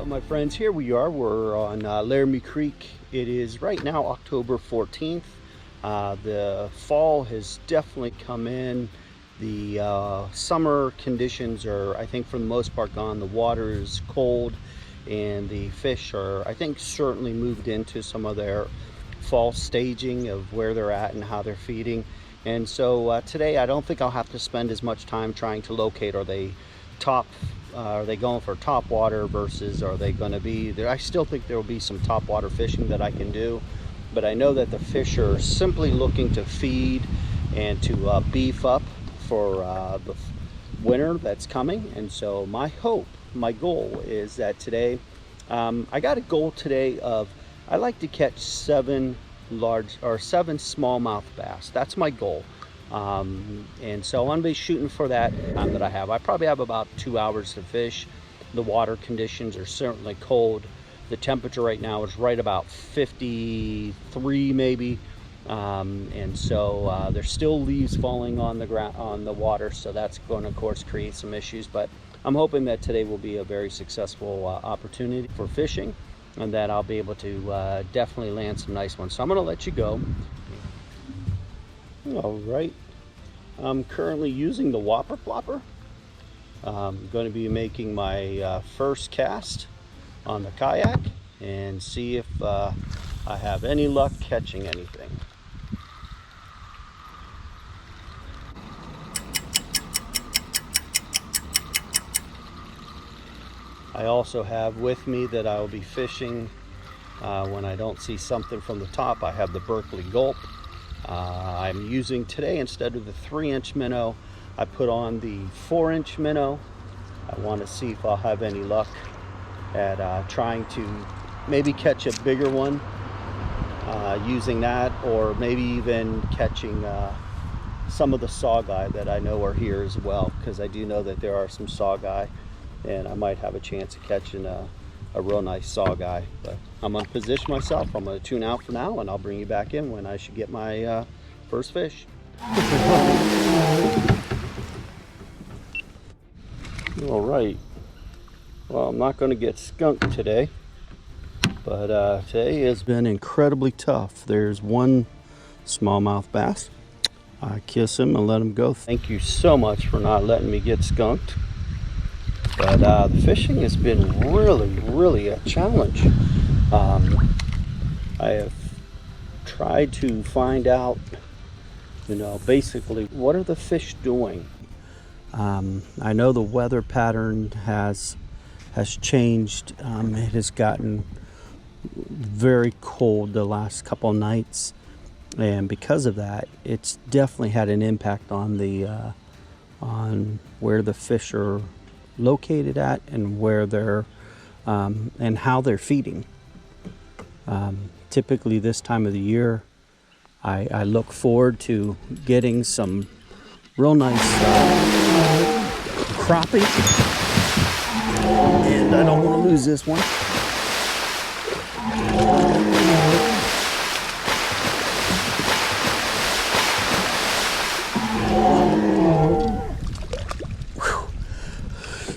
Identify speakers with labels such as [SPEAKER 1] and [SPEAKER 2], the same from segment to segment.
[SPEAKER 1] My friends, here we are. We're on Loramie Creek. It is right now October 14th. The fall has definitely come in. The summer conditions are, I think, for the most part gone. The water is cold and the fish are, I think, certainly moved into some of their fall staging of where they're at and how they're feeding. And so today I don't think I'll have to spend as much time trying to locate, are they going for top water versus are they going to be there. I still think there will be some top water fishing that I can do, but I know that the fish are simply looking to feed and to beef up for the winter that's coming. And so my goal is that today, I got a goal today of, I like to catch 7 smallmouth bass. That's my goal. And so I'm going to be shooting for that time that I have. I probably have about 2 hours to fish. The water conditions are certainly cold. The temperature right now is right about 53 maybe. And so there's still leaves falling on the ground, on the water, so that's going to, of course, create some issues. But I'm hoping that today will be a very successful opportunity for fishing, and that I'll be able to definitely land some nice ones. So I'm going to let you go. All right, I'm currently using the Whopper Plopper. I'm going to be making my first cast on the kayak and see if I have any luck catching anything. I also have with me that I will be fishing when I don't see something from the top. I have the Berkley Gulp. I'm using today, instead of the 3-inch minnow, I put on the 4-inch minnow. I want to see if I'll have any luck at trying to maybe catch a bigger one using that, or maybe even catching some of the saugeye that I know are here as well, because I do know that there are some saugeye, and I might have a chance of catching a real nice saugeye. But I'm going to position myself. I'm going to tune out for now, and I'll bring you back in when I should get my first fish. All right. Well, I'm not going to get skunked today, but today has been incredibly tough. There's one smallmouth bass. I kiss him and let him go. Thank you so much for not letting me get skunked. But the fishing has been really a challenge. I have tried to find out, basically what are the fish doing. I know the weather pattern has changed. It has gotten very cold the last couple nights, and because of that, it's definitely had an impact on the on where the fish are located at and where they're and how they're feeding. Typically this time of the year, I look forward to getting some real nice crappie, and I don't want to lose this one.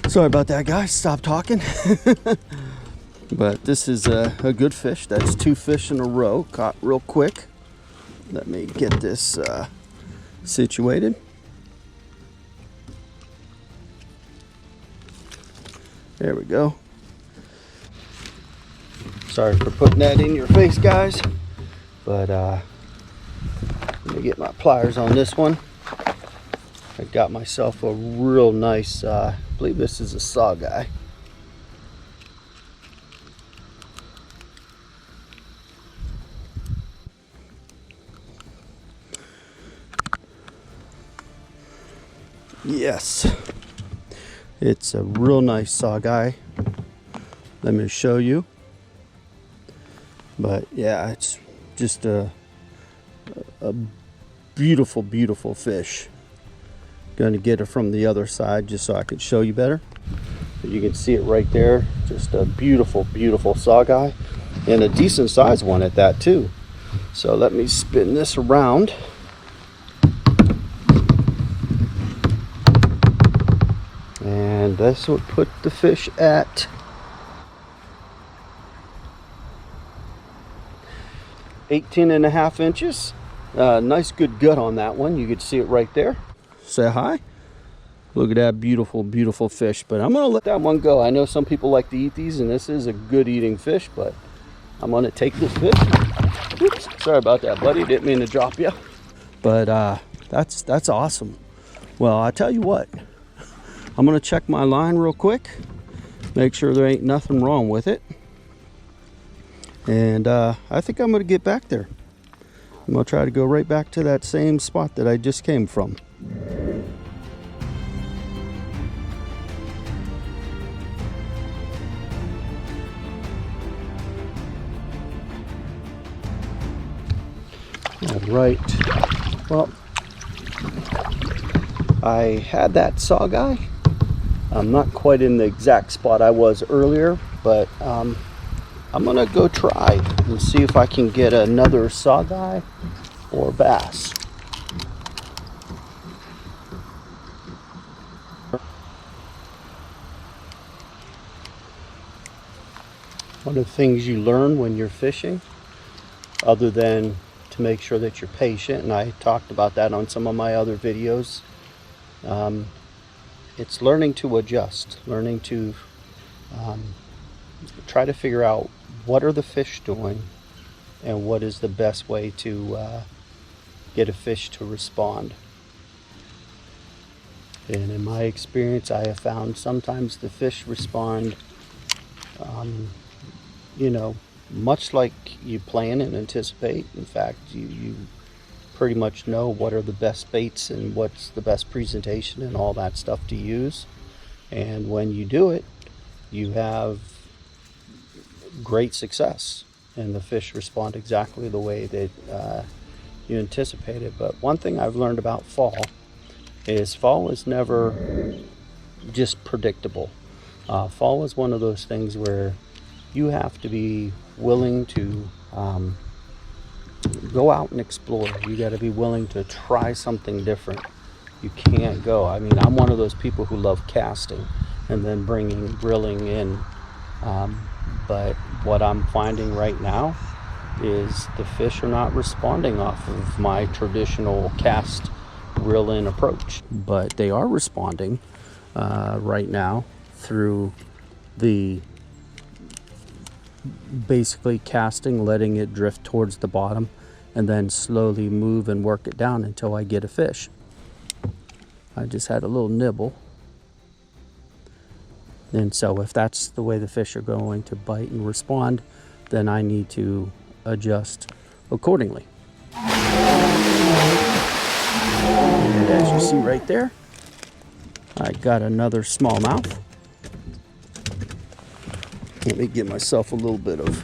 [SPEAKER 1] Sorry about that, guys. Stop talking. But this is a good fish. That's 2 fish in a row, caught real quick. Let me get this situated. There we go. Sorry for putting that in your face, guys. But let me get my pliers on this one. I got myself a real nice, I believe this is a saugeye. Yes, it's a real nice saugeye. Let me show you. But yeah, it's just a beautiful fish. Going to get it from the other side just so I can show you better. But you can see it right there. Just a beautiful saugeye, and a decent sized one at that too. So let me spin this around. And this would put the fish at 18.5 inches. Nice good gut on that one. You could see it right there. Say hi. Look at that beautiful, beautiful fish. But I'm gonna let that one go. I know some people like to eat these, and this is a good eating fish, but I'm gonna take this fish. Oops, sorry about that, buddy. Didn't mean to drop you. But that's awesome. Well, I tell you what, I'm gonna check my line real quick, make sure there ain't nothing wrong with it. And I think I'm gonna get back there. I'm gonna try to go right back to that same spot that I just came from. All right, well, I had that saw guy. I'm not quite in the exact spot I was earlier, but I'm gonna go try and see if I can get another saw guy or bass. One of the things you learn when you're fishing, other than to make sure that you're patient, and I talked about that on some of my other videos, it's learning to adjust, learning to try to figure out what are the fish doing and what is the best way to get a fish to respond. And in my experience, I have found sometimes the fish respond you know, much like you plan and anticipate. In fact, you pretty much know what are the best baits and what's the best presentation and all that stuff to use. And when you do it, you have great success and the fish respond exactly the way that you anticipated. But one thing I've learned about fall is never just predictable. Fall is one of those things where you have to be willing to go out and explore. You got to be willing to try something different. You can't go. I mean, I'm one of those people who love casting and then bringing grilling in. But what I'm finding right now is the fish are not responding off of my traditional cast grill in approach. But they are responding right now through the basically casting, letting it drift towards the bottom, and then slowly move and work it down until I get a fish. I just had a little nibble. And so if that's the way the fish are going to bite and respond, then I need to adjust accordingly. And as you see right there, I got another smallmouth. Let me give myself a little bit of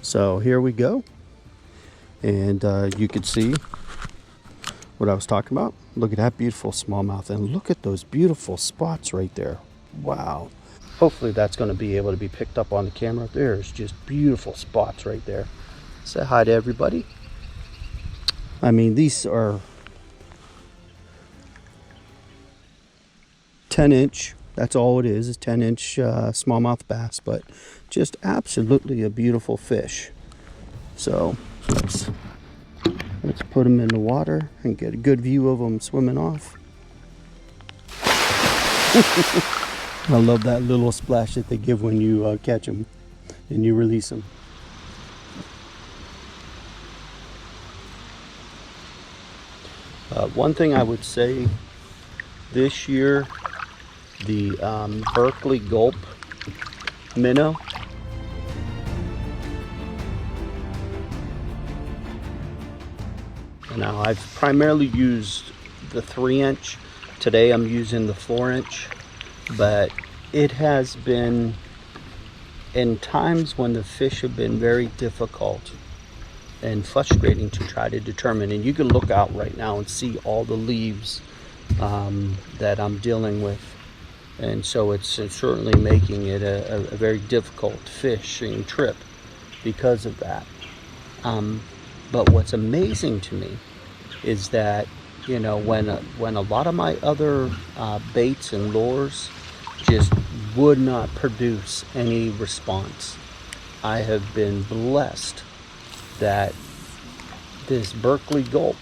[SPEAKER 1] so here we go. And you can see what I was talking about. Look at that beautiful smallmouth, and look at those beautiful spots right there. Wow. Hopefully that's going to be able to be picked up on the camera. There's just beautiful spots right there. Say hi to everybody. I mean, these are 10-inch, that's all it is 10-inch smallmouth bass, but just absolutely a beautiful fish. So let's put them in the water and get a good view of them swimming off. I love that little splash that they give when you catch them and you release them. One thing I would say this year, the Berkeley Gulp minnow. Now I've primarily used the 3-inch. Today I'm using the 4-inch, but it has been in times when the fish have been very difficult and frustrating to try to determine. And you can look out right now and see all the leaves that I'm dealing with. And so it's certainly making it a very difficult fishing trip because of that. But what's amazing to me is that, you know, when a lot of my other baits and lures just would not produce any response. I have been blessed that this Berkeley Gulp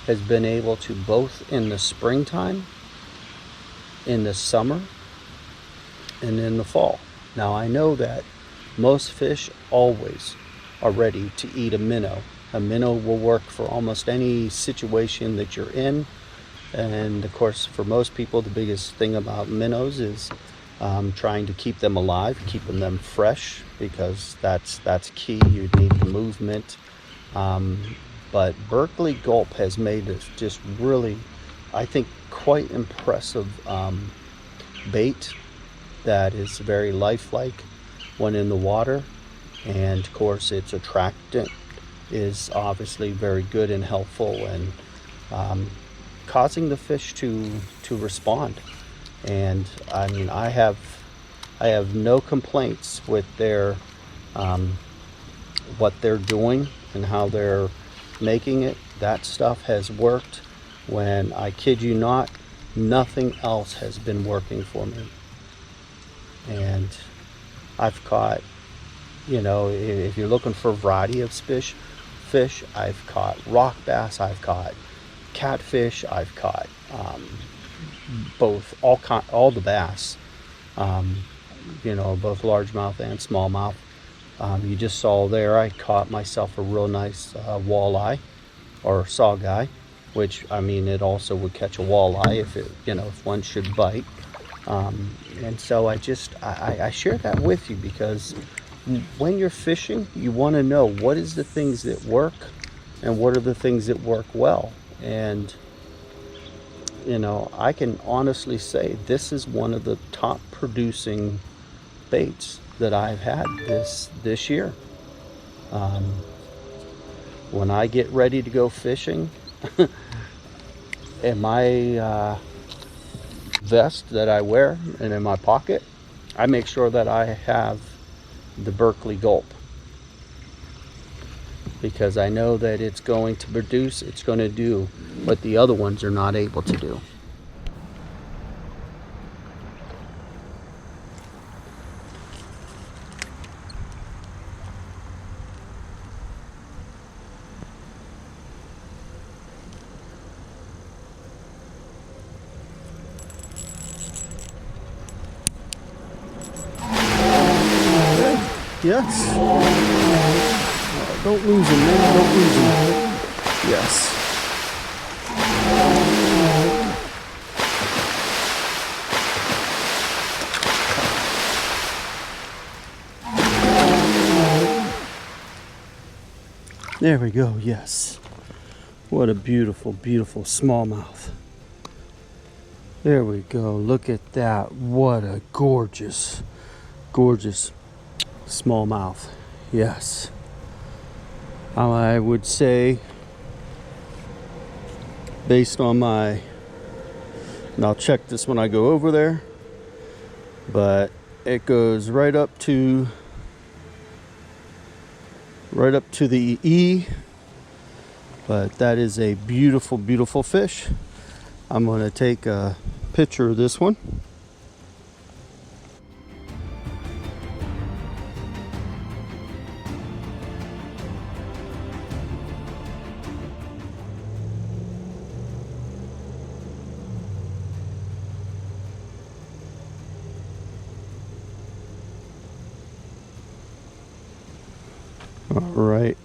[SPEAKER 1] has been able to, both in the springtime, in the summer, and in the fall. Now I know that most fish always are ready to eat a minnow. A minnow will work for almost any situation that you're in. And of course, for most people, the biggest thing about minnows is trying to keep them alive, keeping them fresh, because that's key. You need the movement. But Berkeley Gulp has made this just really, I think, quite impressive bait that is very lifelike when in the water. And of course, its attractant is obviously very good and helpful, and causing the fish to respond. And I mean, I have no complaints with their what they're doing and how they're making it. That stuff has worked when, I kid you not, nothing else has been working for me. And I've caught, you know, if you're looking for a variety of fish, I've caught rock bass, I've caught catfish, I've caught both, all the bass, you know, both largemouth and smallmouth. You just saw there, I caught myself a real nice walleye or sawguy, which, I mean, it also would catch a walleye if it, you know, if one should bite. And so I share that with you because when you're fishing, you want to know what is the things that work and what are the things that work well. And you know, I can honestly say this is one of the top producing baits that I've had this year. When I get ready to go fishing, in my vest that I wear and in my pocket, I make sure that I have the Berkeley Gulp, because I know that it's going to produce, it's going to do what the other ones are not able to do. Yes. Don't lose him, man. Don't lose him. Yes. There we go. Yes. What a beautiful, beautiful smallmouth. There we go. Look at that. What a gorgeous, gorgeous smallmouth. Yes. I would say, based on my, and I'll check this when I go over there, but it goes right up to the E. But that is a beautiful, beautiful fish. I'm going to take a picture of this one. All right.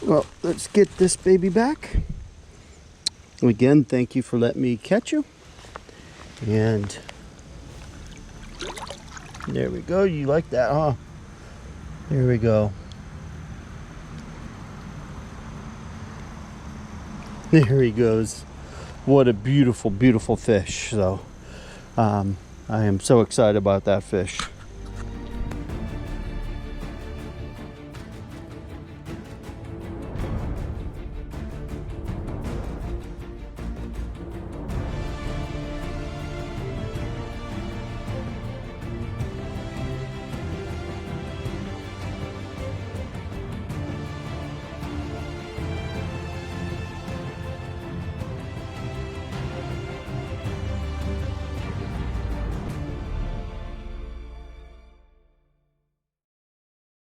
[SPEAKER 1] Well, let's get this baby back. Again, thank you for letting me catch you. And there we go. You like that, huh? There we go. There he goes. What a beautiful, beautiful fish. So, I am so excited about that fish.